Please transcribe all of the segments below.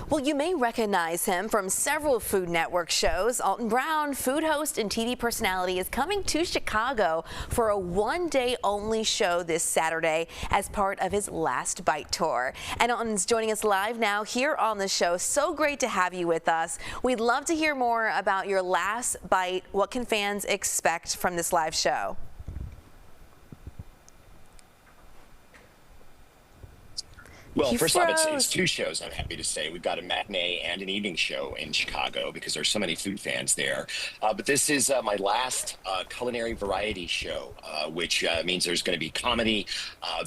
Well, you may recognize him from several Food Network shows. Alton Brown, food host and TV personality, is coming to Chicago for a one-day only show this Saturday as part of his Last Bite tour. And Alton's joining us live now here on the show. So great to have you with us. We'd love to hear more about your Last Bite. What can fans expect from this live show? Well, first off, it's two shows, I'm happy to say. We've got a matinee and an evening show in Chicago because there's so many food fans there. But this is my last culinary variety show, which means there's going to be comedy,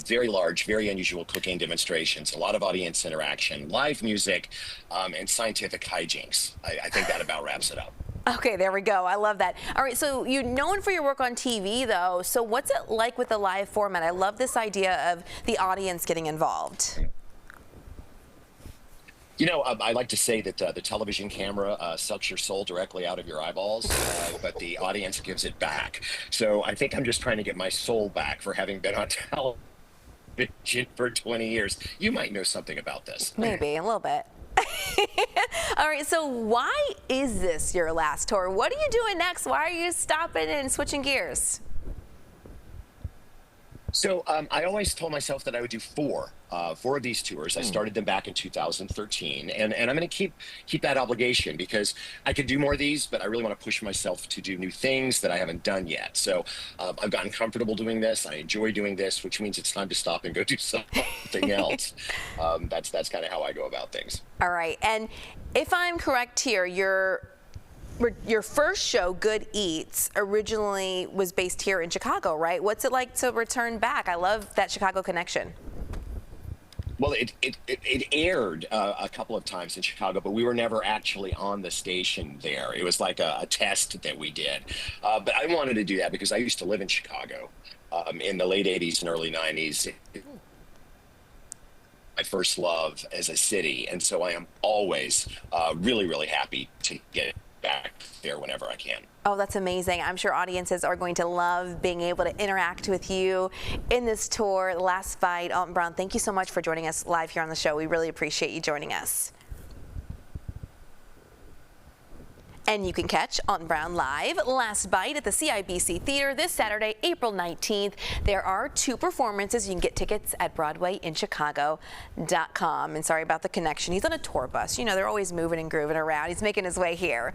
very large, very unusual cooking demonstrations, a lot of audience interaction, live music, and scientific hijinks. I think that about wraps it up. Okay, there we go. I love that. All right, so you're known for your work on TV, though. So what's it like with the live format? I love this idea of the audience getting involved. You know, I like to say that the television camera sucks your soul directly out of your eyeballs, but the audience gives it back. So I think I'm just trying to get my soul back for having been on television for 20 years. You might know something about this. Maybe, a little bit. All right, so why is this your last tour? What are you doing next? Why are you stopping and switching gears? So I always told myself that I would do four of these tours. I started them back in 2013, and I'm going to keep that obligation because I could do more of these, but I really want to push myself to do new things that I haven't done yet. So I've gotten comfortable doing this. I enjoy doing this, which means it's time to stop and go do something else. That's kind of how I go about things. All right, and if I'm correct here, your first show, Good Eats, originally was based here in Chicago, right? What's it like to return back? I love that Chicago connection. Well, it aired a couple of times in Chicago, but we were never actually on the station there. It was like a test that we did. But I wanted to do that because I used to live in Chicago in the late 80s and early 90s. My first love as a city. And so I am always really, really happy to get back there whenever I can. Oh, that's amazing. I'm sure audiences are going to love being able to interact with you in this tour, Last Bite. Alton Brown, thank you so much for joining us live here on the show. We really appreciate you joining us. And you can catch Alton Brown live, Last Bite, at the CIBC Theater this Saturday, April 19th. There are 2 performances. You can get tickets at BroadwayInChicago.com. And sorry about the connection. He's on a tour bus. You know, they're always moving and grooving around. He's making his way here.